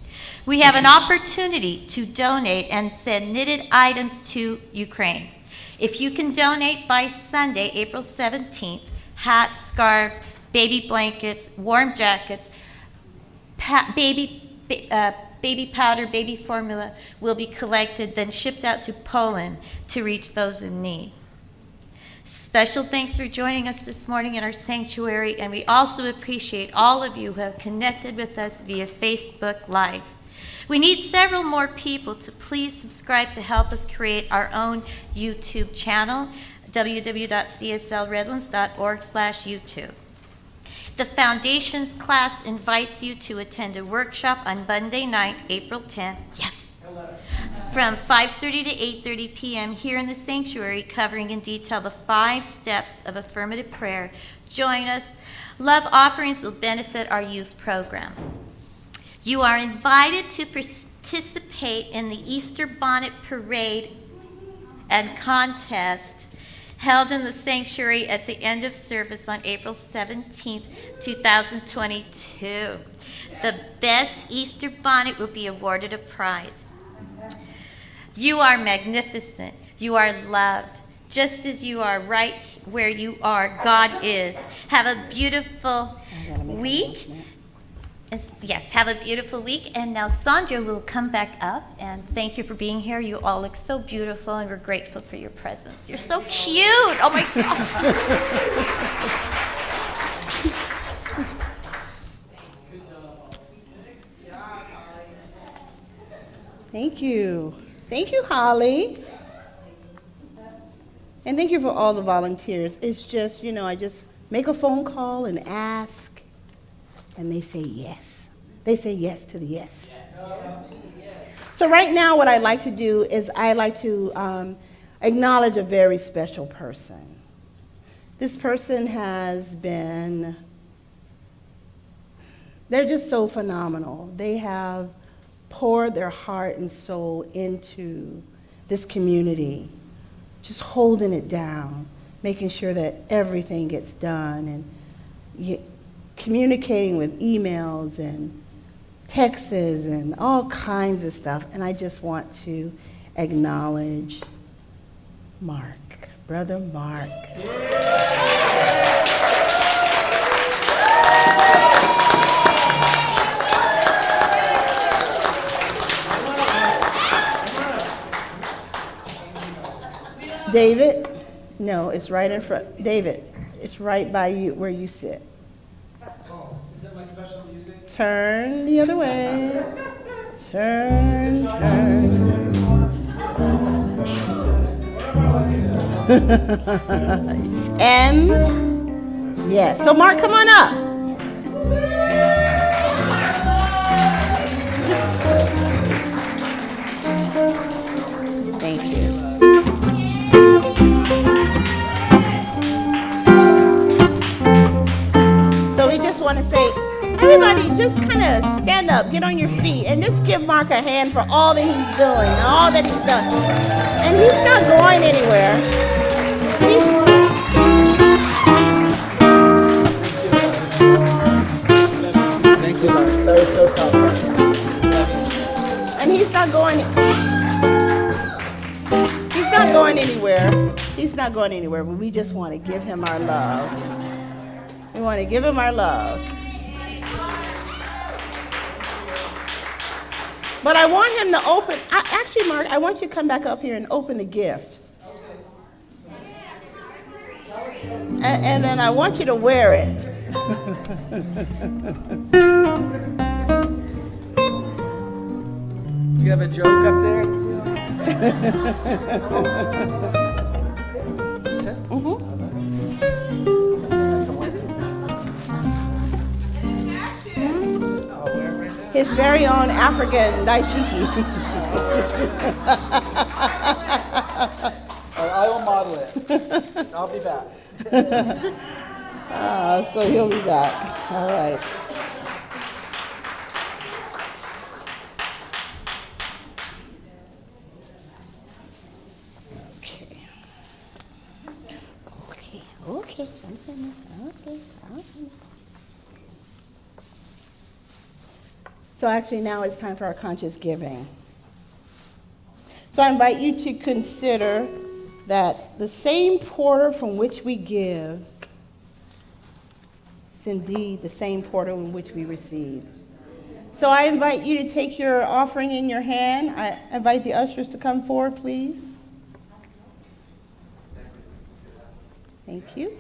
We have an opportunity to donate and send knitted items to Ukraine. If you can donate by Sunday, April 17th, hats, scarves, baby blankets, warm jackets, baby powder, baby formula will be collected, then shipped out to Poland to reach those in need. Special thanks for joining us this morning in our sanctuary, and we also appreciate all of you who have connected with us via Facebook Live. We need several more people to please subscribe to help us create our own YouTube channel, www.cslredlands.org/YouTube. The Foundations class invites you to attend a workshop on Monday night, April 10th. Yes. From 5:30 to 8:30 p.m. here in the sanctuary, covering in detail the 5 steps of affirmative prayer. Join us. Love offerings will benefit our youth program. You are invited to participate in the Easter Bonnet Parade and contest held in the sanctuary at the end of service on April 17th, 2022. The best Easter bonnet will be awarded a prize. You are magnificent. You are loved. Just as you are right where you are, God is. Have a beautiful week. Yes, have a beautiful week. And now Sonja will come back up, and thank you for being here. You all look so beautiful, and we're grateful for your presence. You're so cute. Oh my gosh. Thank you. Thank you, Holly. And thank you for all the volunteers. It's just, I just make a phone call and ask, and they say yes. They say yes to the yes. So right now what I'd like to do is I'd like to acknowledge a very special person. This person has been, they're just so phenomenal. They have poured their heart and soul into this community, just holding it down, making sure that everything gets done, and communicating with emails and texts and all kinds of stuff. And I just want to acknowledge Mark, Brother Mark. David, no, it's right in front. David, it's right by you where you sit. Oh, is that my special music? Turn the other way. Turn. And, yes. So Mark, come on up. Thank you. So we just want to say, everybody just kind of stand up, get on your feet, and just give Mark a hand for all that he's doing, all that he's done. And he's not going anywhere. Thank you, Mark. That was so thoughtful. And he's not going anywhere. He's not going anywhere, but we just want to give him our love. We want to give him our love. But I want him to open, actually, Mark, I want you to come back up here and open the gift. And then I want you to wear it. Do you have a joke up there? His very own African daishiki. I will model it. I'll be back. So he'll be back. All right. Okay. So actually now it's time for our conscious giving. So I invite you to consider that the same portal from which we give is indeed the same portal in which we receive. So I invite you to take your offering in your hand. I invite the ushers to come forward, please. Thank you.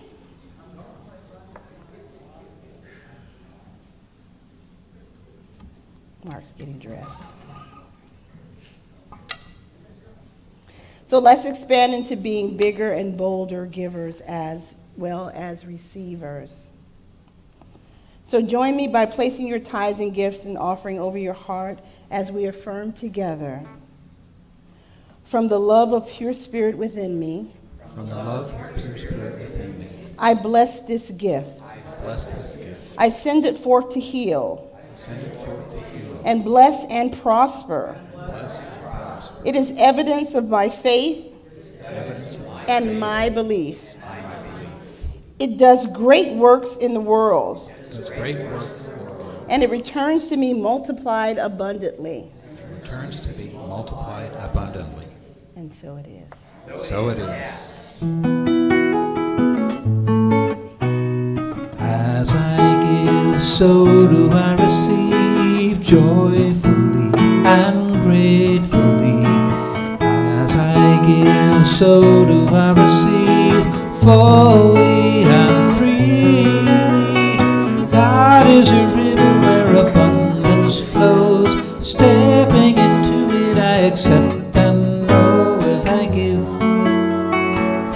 Mark's getting dressed. So let's expand into being bigger and bolder givers as well as receivers. So join me by placing your tithes and gifts and offering over your heart as we affirm together. From the love of pure spirit within me, From the love of pure spirit within me, I bless this gift. bless this gift. I send it forth to heal Send it forth to heal. and bless and prosper. Bless and prosper. It is evidence of my faith Evidence of my and my belief. and my belief. It does great works in the world, Does great works in the world. and it returns to me multiplied abundantly. Returns to be multiplied abundantly. And so it is. So it is. As I give, so do I receive joyfully and gratefully. As I give, so do I receive fully and freely. God is a river where abundance flows. Stepping into it, I accept and know as I give,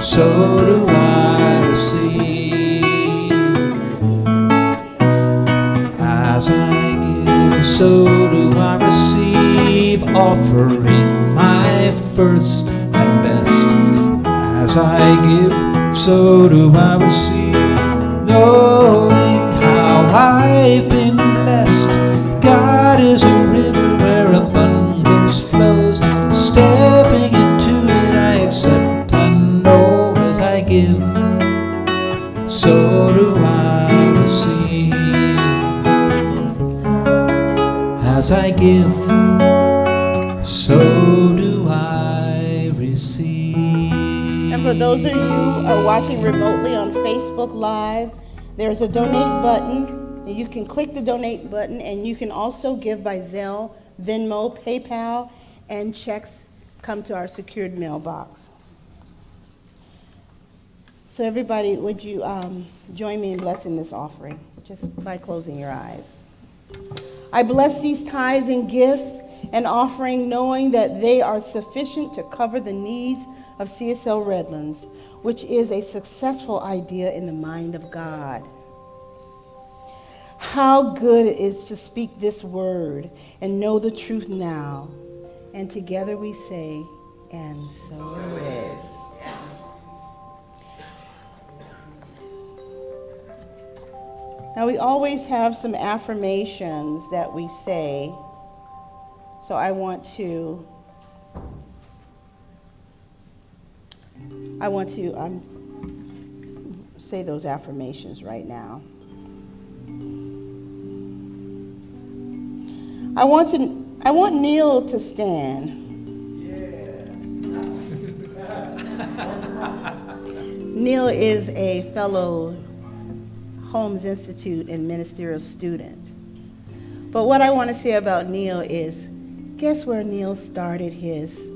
so do I receive. As I give, so do I receive, offering my first and best. As I give, so do I receive, knowing how I've been blessed. God is a river where abundance flows. Stepping into it, I accept and know as I give, so do I receive. As I give, so do I receive. And for those of you who are watching remotely on Facebook Live, there's a donate button. And you can click the donate button, and you can also give by Zelle, Venmo, PayPal, and checks come to our secured mailbox. So everybody, would you join me in blessing this offering, just by closing your eyes. I bless these tithes and gifts and offering, knowing that they are sufficient to cover the needs of CSL Redlands, which is a successful idea in the mind of God. How good it is to speak this word and know the truth now. And together we say, and so it is. Now we always have some affirmations that we say. So I want to say those affirmations right now. I want Neil to stand. Neil is a fellow Holmes Institute and ministerial student. But what I want to say about Neil is, guess where Neil started his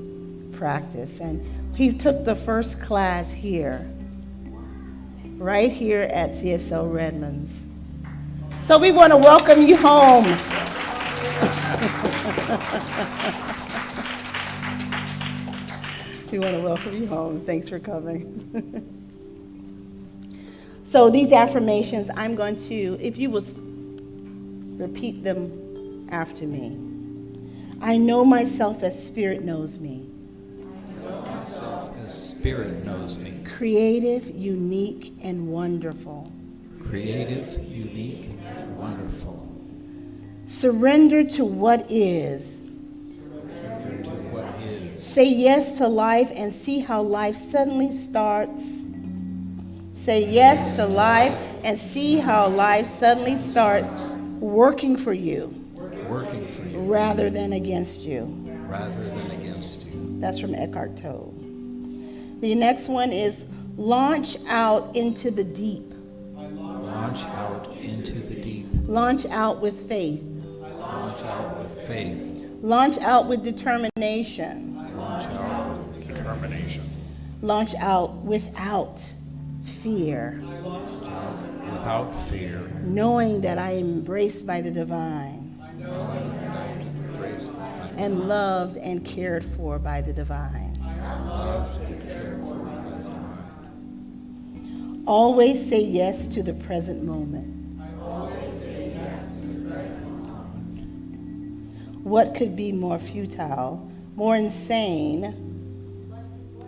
practice? And he took the first class here, right here at CSL Redlands. So we want to welcome you home. We want to welcome you home. Thanks for coming. So these affirmations, I'm going to, if you will repeat them after me. I know myself as Spirit knows me. I know myself as Spirit knows me. Creative, unique, and wonderful. Creative, unique, and wonderful. Surrender to what is. Surrender to what is. Say yes to life and see how life suddenly starts. Say yes to life and see how life suddenly starts working for you. Working for you. Rather than against you. Rather than against you. That's from Eckhart Tolle. The next one is launch out into the deep. Launch out into the deep. Launch out with faith. Launch out with faith. Launch out with determination. Launch out with determination. Launch out without fear. Launch out without fear. Knowing that I am embraced by the divine. Knowing that I am embraced by the And loved and cared for by the divine. loved and cared for by the divine. Always say yes to the present moment. What could be more futile, more insane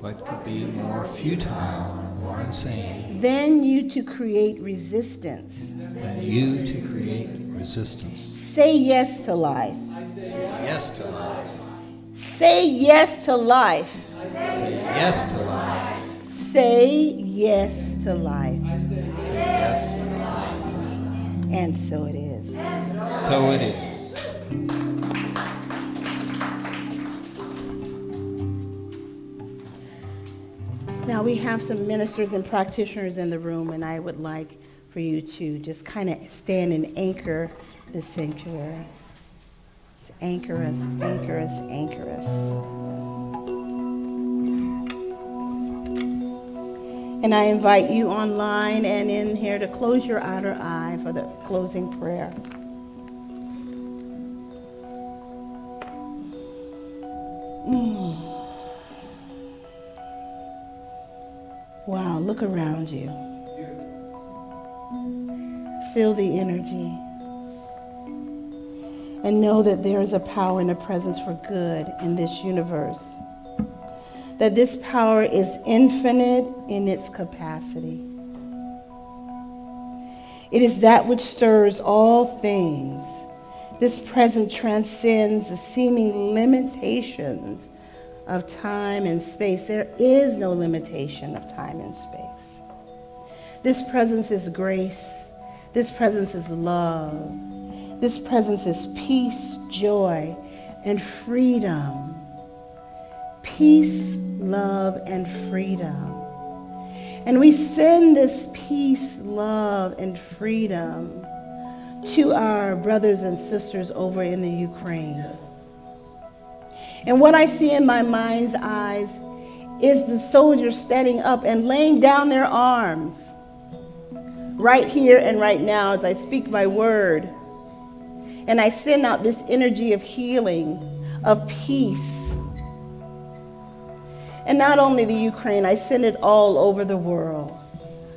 What could be more futile, more insane than you to create resistance? than you to create resistance? Say yes to life. Yes to life. Say yes to life. Say yes to life. Say yes to life. Say yes to life. And so it is. So it is. Now we have some ministers and practitioners in the room, and I would like for you to just kind of stand and anchor the sanctuary. Just anchor us, anchor us, anchor us. And I invite you online and in here to close your outer eye for the closing prayer. Wow, look around you. Feel the energy. And know that there is a power and a presence for good in this universe. That this power is infinite in its capacity. It is that which stirs all things. This presence transcends the seeming limitations of time and space. There is no limitation of time and space. This presence is grace. This presence is love. This presence is peace, joy, and freedom. Peace, love, and freedom. And we send this peace, love, and freedom to our brothers and sisters over in the Ukraine. And what I see in my mind's eyes is the soldiers standing up and laying down their arms right here and right now as I speak my word. And I send out this energy of healing, of peace. And not only the Ukraine, I send it all over the world.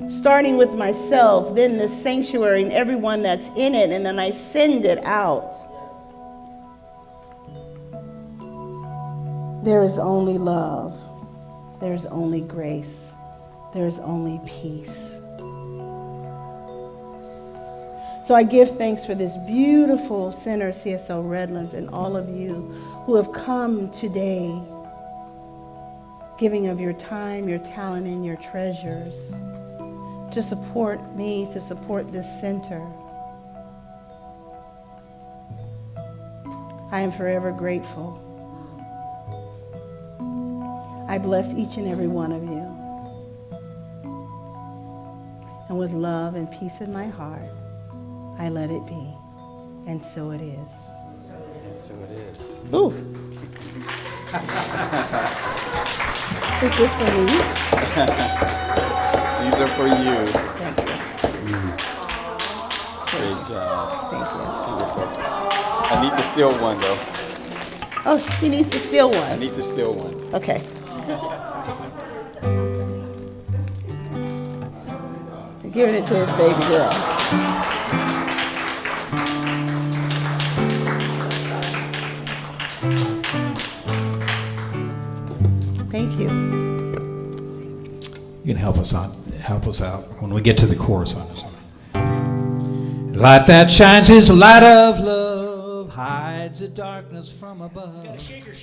Starting with myself, then the sanctuary and everyone that's in it, and then I send it out. There is only love. There is only grace. There is only peace. So I give thanks for this beautiful center, CSL Redlands, and all of you who have come today, giving of your time, your talent, and your treasures to support me, to support this center. I am forever grateful. I bless each and every one of you. And with love and peace in my heart, I let it be. And so it is. And so it is. Ooh. Is this for me? These are for you. Thank you. Great. job. Thank you. I need the still one, though. Oh, he needs to steal I one. need the still one. Okay. Giving it to his baby girl. Thank you. You can help us out when we get to the chorus on this one. Light that shines his light of love, hides the darkness from above. Gotta shake her.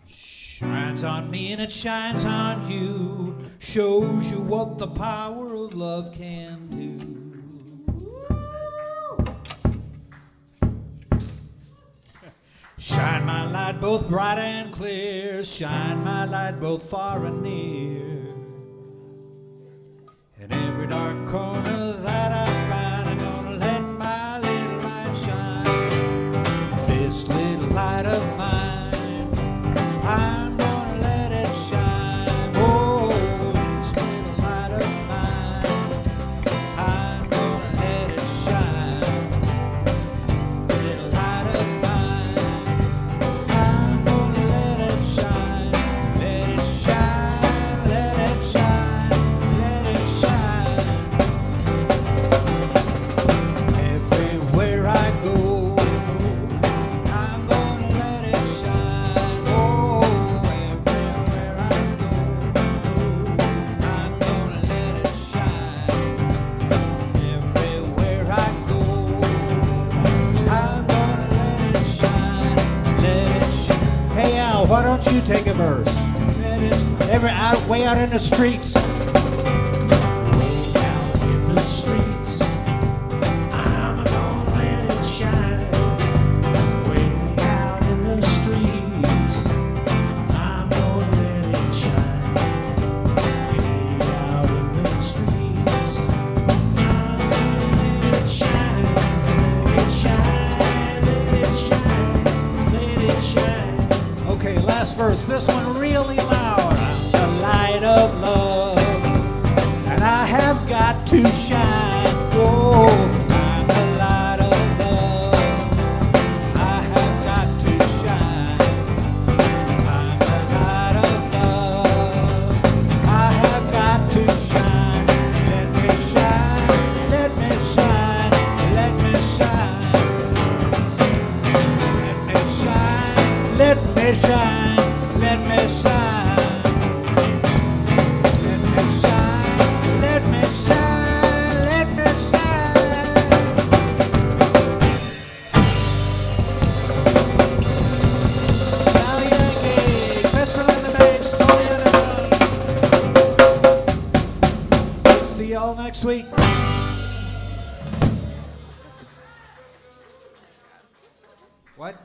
Shines on me and it shines on you, shows you what the power of love can do. Shine my light both bright and clear, shine my light both far and near. In every dark corner that I find, I'm gonna let my little light shine. This little light of mine, I'm gonna let it shine. Oh, this little light of mine, I'm gonna let it shine. Little light of mine, I'm gonna let it shine. Let it shine, let it shine, let it shine. Everywhere I go, I'm gonna let it shine. Oh, everywhere I go, I'm gonna let it shine. Everywhere I go, I'm gonna let it shine. Let it shine. Hey Al, why don't you take a verse? Way out in the streets. Way out in the streets, I'm gonna let it shine. Way out in the streets, I'm gonna let it shine. Way out in the streets, I'm gonna let it shine. Let it shine, let it shine, let it shine. Okay, last verse. This one really loud. I'm the light of love, and I have got to shine. Oh, I'm the light of love. I have got to shine. I'm the light of love. I have got to shine. Let me shine. Let me shine. Let me shine. Let me shine. Let me shine. Let me shine. Let me shine. Let me shine. Let me shine. Now Yankee, Crystal in the bass, Tony in the drums. See y'all next week. What?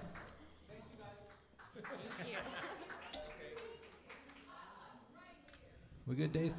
We good, Dave?